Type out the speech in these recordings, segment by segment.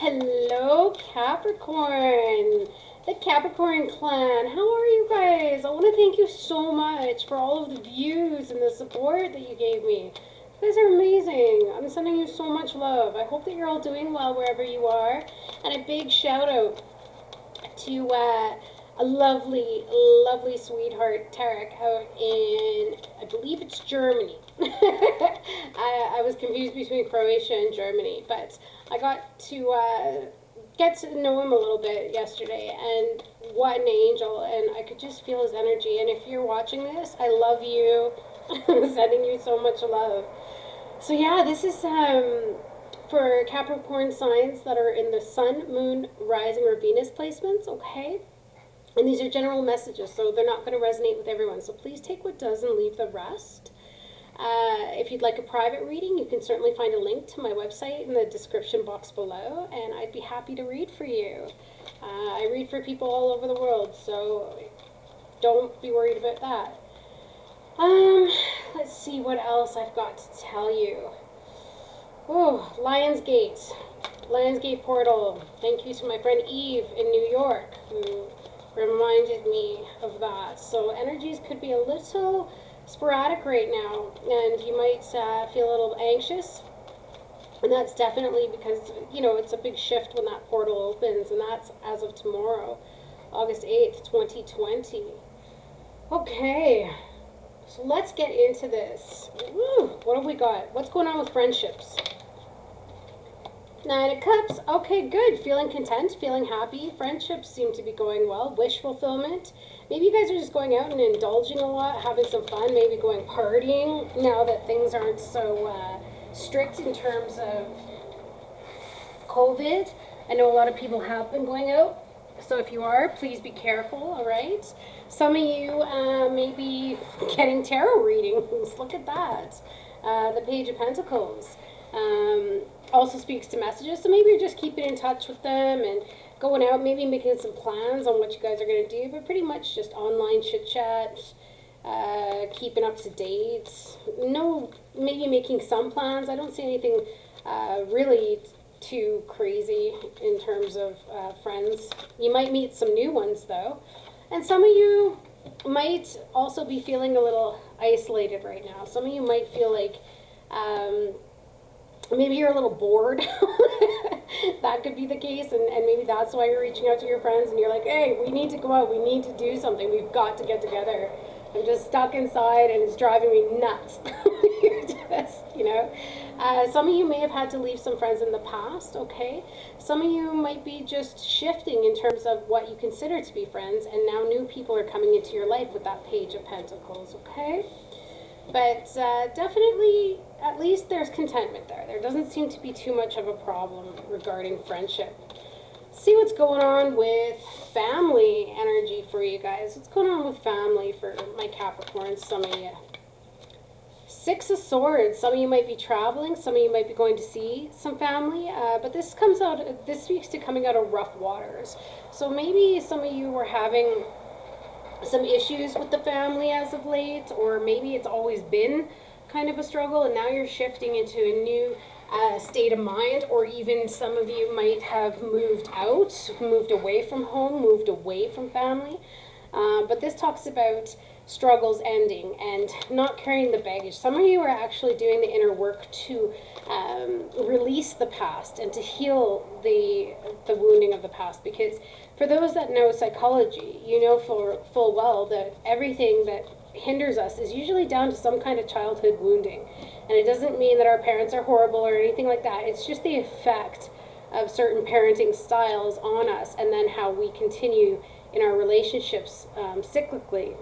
Hello, Capricorn, the Capricorn clan. How are you guys? I want to thank you so much for all of the views and the support that you gave me. You guys are amazing. I'm sending you so much love. I hope that you're all doing well wherever you are. And a big shout out to a lovely, lovely sweetheart, Tarek, out in, I believe it's Germany. I was confused between Croatia and Germany, but I got to get to know him a little bit yesterday, and what an angel, and I could just feel his energy. And if you're watching this, I love you. I'm sending you so much love. So yeah, this is for Capricorn signs that are in the Sun, Moon, Rising, or Venus placements, okay? And these are general messages, so they're not going to resonate with everyone. So please take what does and leave the rest. If you'd like a private reading, you can certainly find a link to my website in the description box below, and I'd be happy to read for you. I read for people all over the world, so don't be worried about that. Let's see what else I've got to tell you. Oh, Lionsgate portal. Thank you to my friend Eve in New York who reminded me of that. So energies could be a little sporadic right now, and you might feel a little anxious, and that's definitely because it's a big shift when that portal opens, and that's as of tomorrow, August 8th, 2020. Okay, so let's get into this. Woo, what have we got? What's going on with friendships? Nine of Cups. Okay, good. Feeling content, feeling happy. Friendships seem to be going well. Wish fulfillment. Maybe you guys are just going out and indulging a lot, having some fun, maybe going partying now that things aren't so strict in terms of COVID. I know a lot of people have been going out, so if you are, please be careful, all right? Some of you may be getting tarot readings. Look at that. The Page of Pentacles. Also speaks to messages, so maybe you're just keeping in touch with them and going out, maybe making some plans on what you guys are going to do, but pretty much just online chit chat, keeping up to date. No, maybe making some plans. I don't see anything really too crazy in terms of friends. You might meet some new ones though, and some of you might also be feeling a little isolated right now. Some of you might feel like maybe you're a little bored. That could be the case, and maybe that's why you're reaching out to your friends and you're like, hey, we need to go out, we need to do something, we've got to get together. I'm just stuck inside and it's driving me nuts. You're just, some of you may have had to leave some friends in the past, okay? Some of you might be just shifting in terms of what you consider to be friends, and now new people are coming into your life with that Page of Pentacles, okay? But definitely, at least there's contentment there. There doesn't seem to be too much of a problem regarding friendship. See what's going on with family energy for you guys. What's going on with family for my Capricorns, some of you? Six of Swords. Some of you might be traveling. Some of you might be going to see some family. But this speaks to coming out of rough waters. So maybe some of you were having some issues with the family as of late, or maybe it's always been kind of a struggle and now you're shifting into a new state of mind, or even some of you might have moved out, moved away from home, moved away from family. But this talks about struggles ending and not carrying the baggage. Some of you are actually doing the inner work to release the past and to heal the wounding of the past, because for those that know psychology, you know full well that everything that hinders us is usually down to some kind of childhood wounding. And it doesn't mean that our parents are horrible or anything like that. It's just the effect of certain parenting styles on us, and then how we continue in our relationships cyclically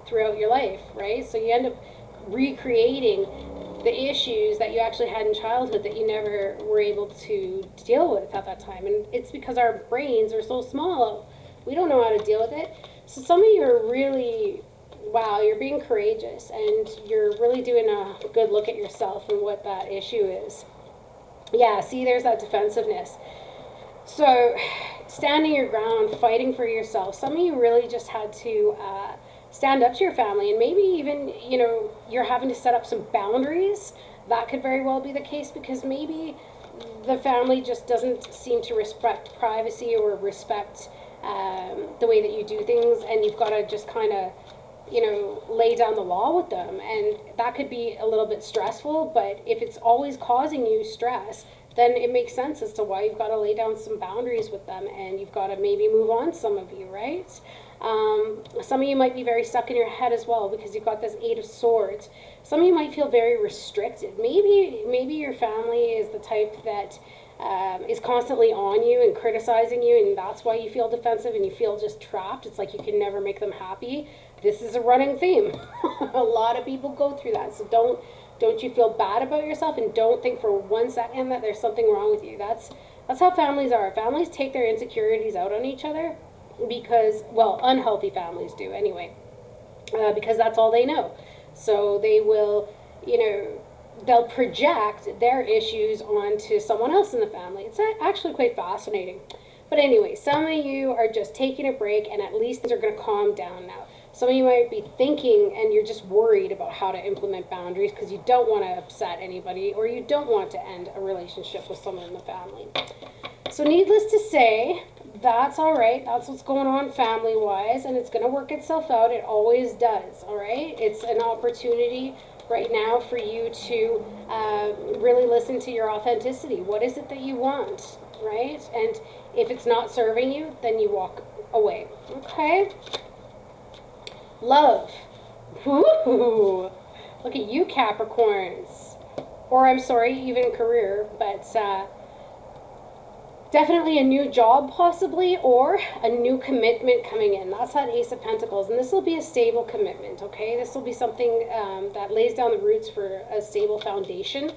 throughout your life, right? So you end up recreating the issues that you actually had in childhood that you never were able to deal with at that time. And it's because our brains are so small, we don't know how to deal with it. So some of you are really, wow, you're being courageous, and you're really doing a good look at yourself and what that issue is. Yeah, see, there's that defensiveness. So standing your ground, fighting for yourself. Some of you really just had to stand up to your family, and maybe even, you're having to set up some boundaries. That could very well be the case, because maybe the family just doesn't seem to respect privacy or respect the way that you do things, and you've got to just kind of, lay down the law with them. And that could be a little bit stressful, but if it's always causing you stress, then it makes sense as to why you've got to lay down some boundaries with them, and you've got to maybe move on, some of you, right? Some of you might be very stuck in your head as well, because you've got this Eight of Swords. Some of you might feel very restricted. Maybe your family is the type that is constantly on you and criticizing you, and that's why you feel defensive and you feel just trapped. It's like you can never make them happy. This is a running theme. A lot of people go through that, so don't you feel bad about yourself, and don't think for 1 second that there's something wrong with you. That's how families are. Families take their insecurities out on each other because, well, unhealthy families do anyway, because that's all they know. So they will, they'll project their issues onto someone else in the family. It's actually quite fascinating. But anyway, some of you are just taking a break, and at least things are going to calm down now. Some of you might be thinking, and you're just worried about how to implement boundaries because you don't want to upset anybody, or you don't want to end a relationship with someone in the family. So needless to say, that's all right. That's what's going on family-wise, and it's going to work itself out. It always does, all right? It's an opportunity right now for you to really listen to your authenticity. What is it that you want, right? And if it's not serving you, then you walk away, okay? Love. Ooh, look at you, Capricorns. Or I'm sorry, even career, but definitely a new job possibly, or a new commitment coming in. That's that Ace of Pentacles, and this will be a stable commitment, okay? This will be something that lays down the roots for a stable foundation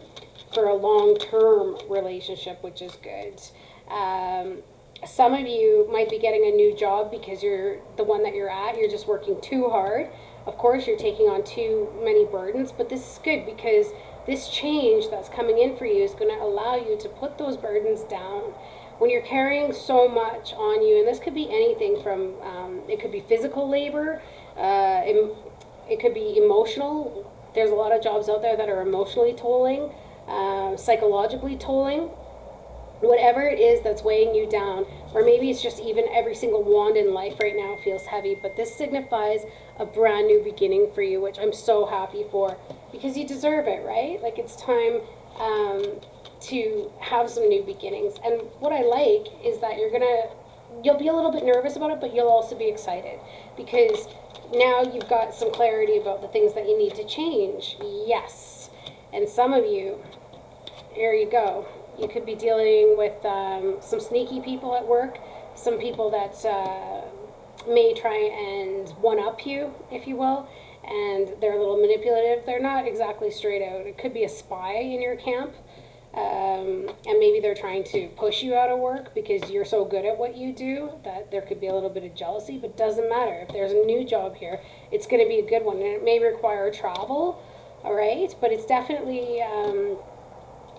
for a long-term relationship, which is good. Some of you might be getting a new job because you're the one that you're at. You're just working too hard. Of course, you're taking on too many burdens, but this is good because this change that's coming in for you is going to allow you to put those burdens down. When you're carrying so much on you, and this could be anything from, it could be physical labor, it could be emotional. There's a lot of jobs out there that are emotionally tolling, psychologically tolling. Whatever it is that's weighing you down, or maybe it's just even every single wand in life right now feels heavy, but this signifies a brand new beginning for you, which I'm so happy for, because you deserve it, right? Like, it's time to have some new beginnings. And what I like is that you'll be a little bit nervous about it, but you'll also be excited, because now you've got some clarity about the things that you need to change. Yes. And some of you, here you go. You could be dealing with some sneaky people at work, some people that may try and one-up you, if you will, and they're a little manipulative. They're not exactly straight out. It could be a spy in your camp, and maybe they're trying to push you out of work because you're so good at what you do that there could be a little bit of jealousy, but doesn't matter. If there's a new job here, it's going to be a good one, and it may require travel, all right? But it's definitely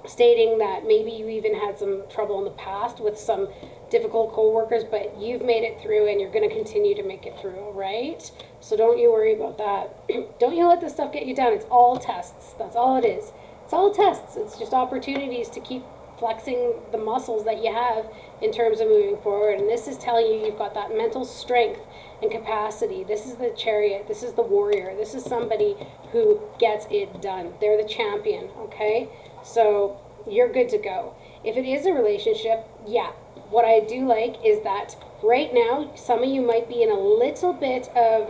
stating that maybe you even had some trouble in the past with some difficult co-workers, but you've made it through and you're going to continue to make it through, right? So don't you worry about that. Don't you let this stuff get you down. It's all tests. That's all it is. It's all tests. It's just opportunities to keep flexing the muscles that you have in terms of moving forward. And this is telling you you've got that mental strength and capacity. This is the chariot. This is the warrior. This is somebody who gets it done. They're the champion, okay? So you're good to go. If it is a relationship, yeah, what I do like is that right now, some of you might be in a little bit of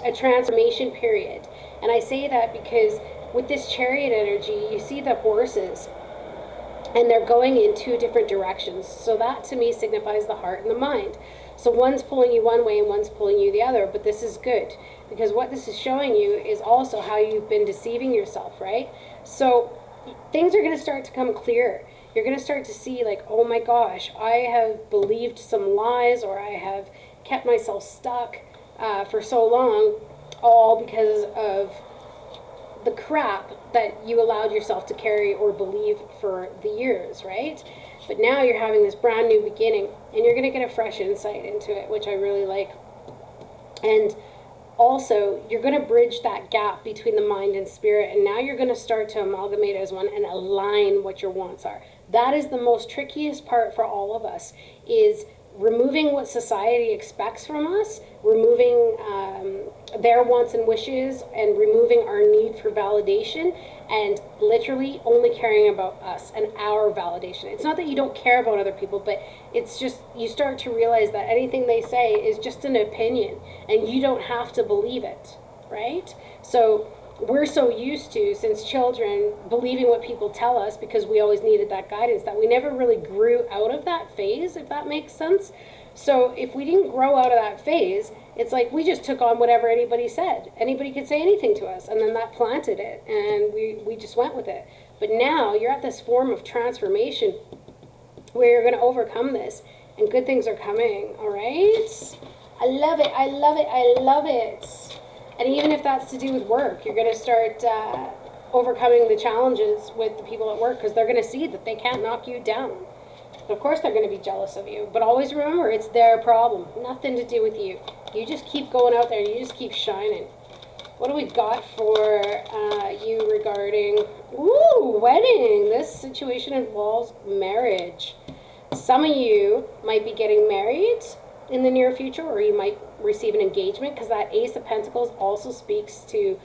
a transformation period. And I say that because with this chariot energy, you see the horses, and they're going in two different directions. So that to me signifies the heart and the mind. So one's pulling you one way and one's pulling you the other, but this is good because what this is showing you is also how you've been deceiving yourself, right? So things are going to start to come clear. You're going to start to see, like, oh my gosh, I have believed some lies, or I have kept myself stuck for so long, all because of the crap that you allowed yourself to carry or believe for the years, right? But now you're having this brand new beginning, and you're going to get a fresh insight into it, which I really like. And also you're going to bridge that gap between the mind and spirit, and now you're going to start to amalgamate as one and align what your wants are. That is the most trickiest part for all of us, is removing what society expects from us, removing their wants and wishes, and removing our need for validation, and literally only caring about us and our validation. It's not that you don't care about other people, but it's just you start to realize that anything they say is just an opinion, and you don't have to believe it, right? So we're so used to, since children, believing what people tell us because we always needed that guidance, that we never really grew out of that phase, if that makes sense. So if we didn't grow out of that phase, it's like we just took on whatever anybody said. Anybody could say anything to us, and then that planted it, and we just went with it. But now you're at this form of transformation where you're going to overcome this, and good things are coming, all right? I love it, I love it, I love it. And even if that's to do with work, you're going to start overcoming the challenges with the people at work, because they're going to see that they can't knock you down. Of course they're going to be jealous of you, but always remember, it's their problem. Nothing to do with you. You just keep going out there, you just keep shining. What do we got for you regarding, ooh, wedding? This situation involves marriage. Some of you might be getting married in the near future, or you might receive an engagement, because that Ace of Pentacles also speaks to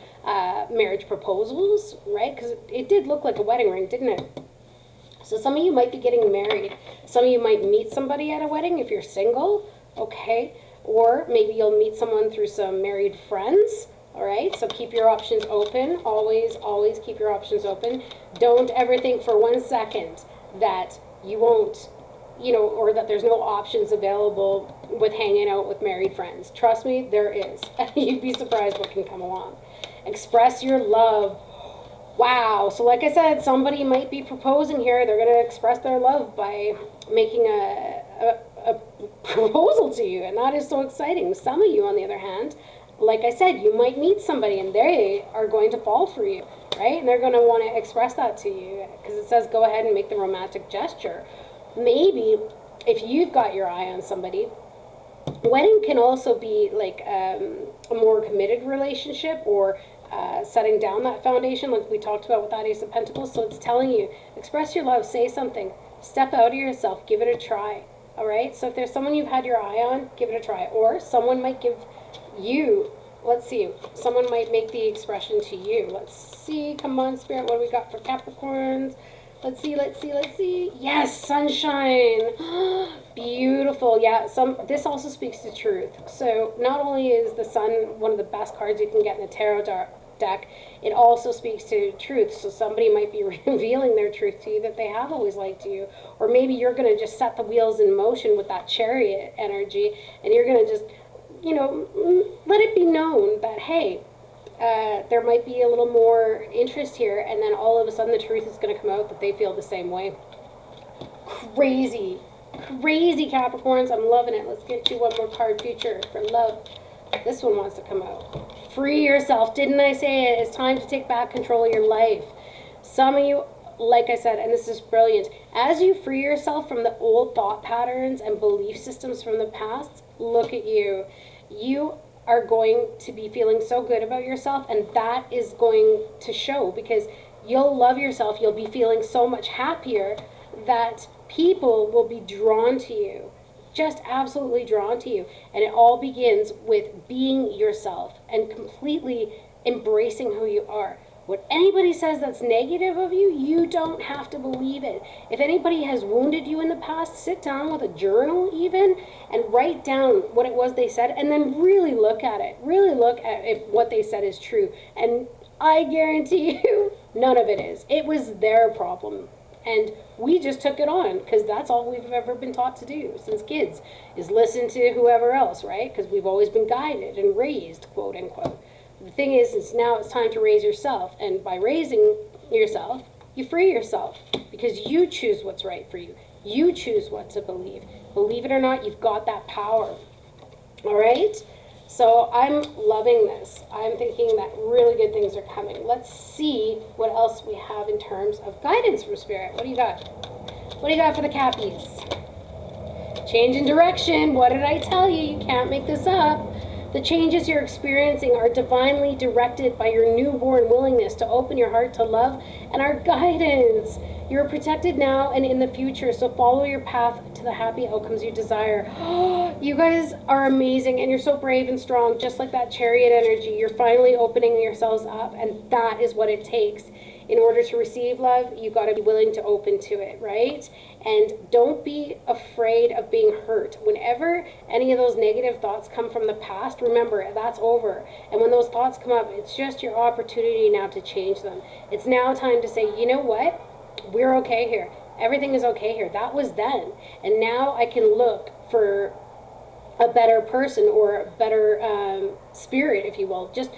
marriage proposals, right? Because it did look like a wedding ring, didn't it? So some of you might be getting married. Some of you might meet somebody at a wedding if you're single, okay? Or maybe you'll meet someone through some married friends, all right? So keep your options open. Always, always keep your options open. Don't ever think for 1 second that you won't, or that there's no options available with hanging out with married friends. Trust me, there is. You'd be surprised what can come along. Express your love. Wow. So like I said, somebody might be proposing here. They're going to express their love by making a proposal to you, and that is so exciting. Some of you, on the other hand, like I said, you might meet somebody and they are going to fall for you, right? And they're going to want to express that to you, because it says go ahead and make the romantic gesture. Maybe if you've got your eye on somebody, wedding can also be like a more committed relationship, or setting down that foundation like we talked about with that Ace of Pentacles. So it's telling you, express your love, say something, step out of yourself, give it a try. All right, so if there's someone you've had your eye on, give it a try. Or someone might give you, let's see, someone might make the expression to you. Let's see, come on, Spirit, what do we got for Capricorns? Let's see, let's see, let's see. Yes, sunshine. Beautiful. Yeah, this also speaks to truth. So not only is the sun one of the best cards you can get in the tarot deck, it also speaks to truth. So somebody might be revealing their truth to you, that they have always liked you. Or maybe you're going to just set the wheels in motion with that Chariot energy, and you're going to just, let it be known that, hey, there might be a little more interest here, and then all of a sudden the truth is going to come out that they feel the same way. Crazy, crazy Capricorns. I'm loving it. Let's get you one more card, future, for love. This one wants to come out. Free yourself. Didn't I say it? It's time to take back control of your life. Some of you, like I said, and this is brilliant, as you free yourself from the old thought patterns and belief systems from the past, look at you. You are going to be feeling so good about yourself, and that is going to show, because you'll love yourself. You'll be feeling so much happier that people will be drawn to you, just absolutely drawn to you. And it all begins with being yourself and completely embracing who you are. What anybody says that's negative of you, you don't have to believe it. If anybody has wounded you in the past, sit down with a journal even and write down what it was they said, and then really look at it. Really look at if what they said is true. And I guarantee you, none of it is. It was their problem. And we just took it on, because that's all we've ever been taught to do since kids, is listen to whoever else, right? Because we've always been guided and raised, quote unquote. The thing is now it's time to raise yourself. And by raising yourself, you free yourself, because you choose what's right for you. You choose what to believe. Believe it or not, you've got that power. All right? So I'm loving this. I'm thinking that really good things are coming. Let's see what else we have in terms of guidance from Spirit. What do you got? What do you got for the Cappies? Change in direction. What did I tell you? You can't make this up. The changes you're experiencing are divinely directed by your newborn willingness to open your heart to love and our guidance. You're protected now and in the future, so follow your path to the happy outcomes you desire. You guys are amazing, and you're so brave and strong, just like that chariot energy. You're finally opening yourselves up, and that is what it takes. In order to receive love, you got to be willing to open to it, right? And don't be afraid of being hurt. Whenever any of those negative thoughts come from the past, remember, that's over. And when those thoughts come up, it's just your opportunity now to change them. It's now time to say, you know what? We're okay here. Everything is okay here. That was then. And now I can look for a better person or a better spirit, if you will. Just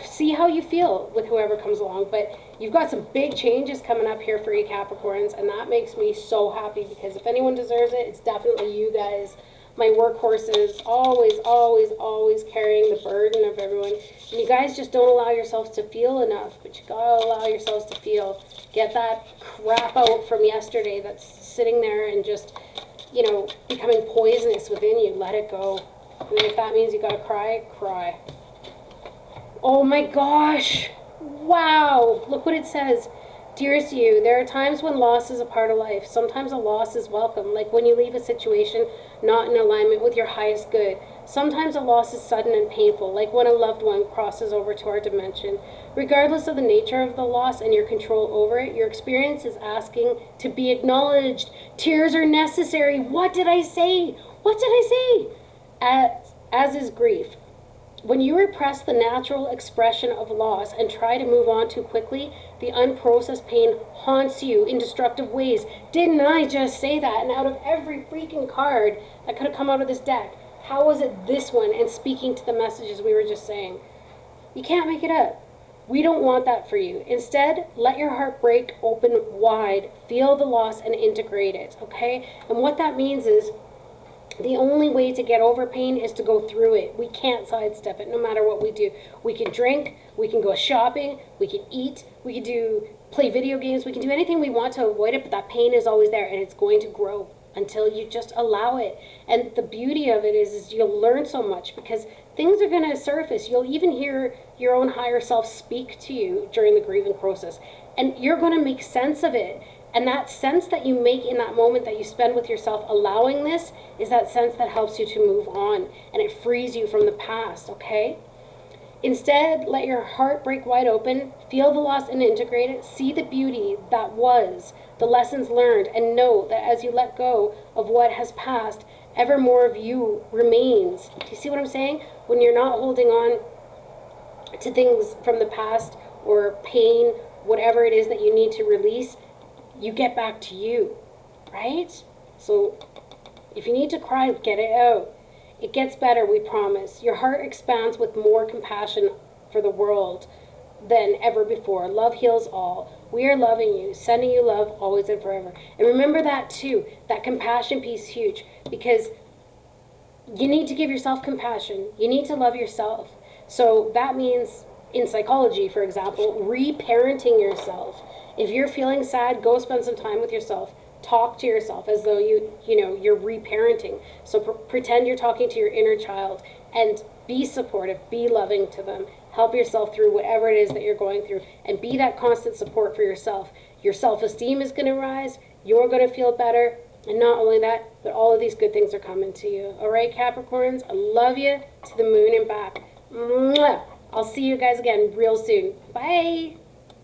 see how you feel with whoever comes along. But you've got some big changes coming up here for you Capricorns, and that makes me so happy, because if anyone deserves it, it's definitely you guys. My workhorses, always, always, always carrying the burden of everyone. And you guys just don't allow yourselves to feel enough, but you gotta allow yourselves to feel. Get that crap out from yesterday that's sitting there and just, you know, becoming poisonous within you. Let it go. And if that means you gotta cry, cry. Oh my gosh. Wow. Look what it says. Dearest you, there are times when loss is a part of life. Sometimes a loss is welcome, like when you leave a situation not in alignment with your highest good. Sometimes a loss is sudden and painful, like when a loved one crosses over to our dimension. Regardless of the nature of the loss and your control over it, your experience is asking to be acknowledged. Tears are necessary. What did I say? What did I say? As is grief. When you repress the natural expression of loss and try to move on too quickly, the unprocessed pain haunts you in destructive ways. Didn't I just say that? And out of every freaking card that could have come out of this deck, how was it this one and speaking to the messages we were just saying? You can't make it up. We don't want that for you. Instead, let your heart break open wide. Feel the loss and integrate it, okay? And what that means is, the only way to get over pain is to go through it. We can't sidestep it no matter what we do. We can drink, we can go shopping, we can eat, we can play video games, we can do anything we want to avoid it, but that pain is always there and it's going to grow until you just allow it. And the beauty of it is you'll learn so much, because things are going to surface. You'll even hear your own higher self speak to you during the grieving process, and you're going to make sense of it. And that sense that you make in that moment that you spend with yourself allowing this is that sense that helps you to move on, and it frees you from the past, okay? Instead, let your heart break wide open, feel the loss and integrate it, see the beauty that was, the lessons learned, and know that as you let go of what has passed, ever more of you remains. Do you see what I'm saying? When you're not holding on to things from the past or pain, whatever it is that you need to release, you get back to you, right? So if you need to cry, get it out. It gets better, we promise. Your heart expands with more compassion for the world than ever before. Love heals all. We are loving you, sending you love always and forever. And remember that too, that compassion piece, huge, because you need to give yourself compassion. You need to love yourself. So that means, in psychology, for example, reparenting yourself. If you're feeling sad, go spend some time with yourself. Talk to yourself as though you're reparenting. So pretend you're talking to your inner child, and be supportive, be loving to them. Help yourself through whatever it is that you're going through, and be that constant support for yourself. Your self-esteem is going to rise. You're going to feel better. And not only that, but all of these good things are coming to you. All right, Capricorns, I love you to the moon and back. Mwah! I'll see you guys again real soon. Bye.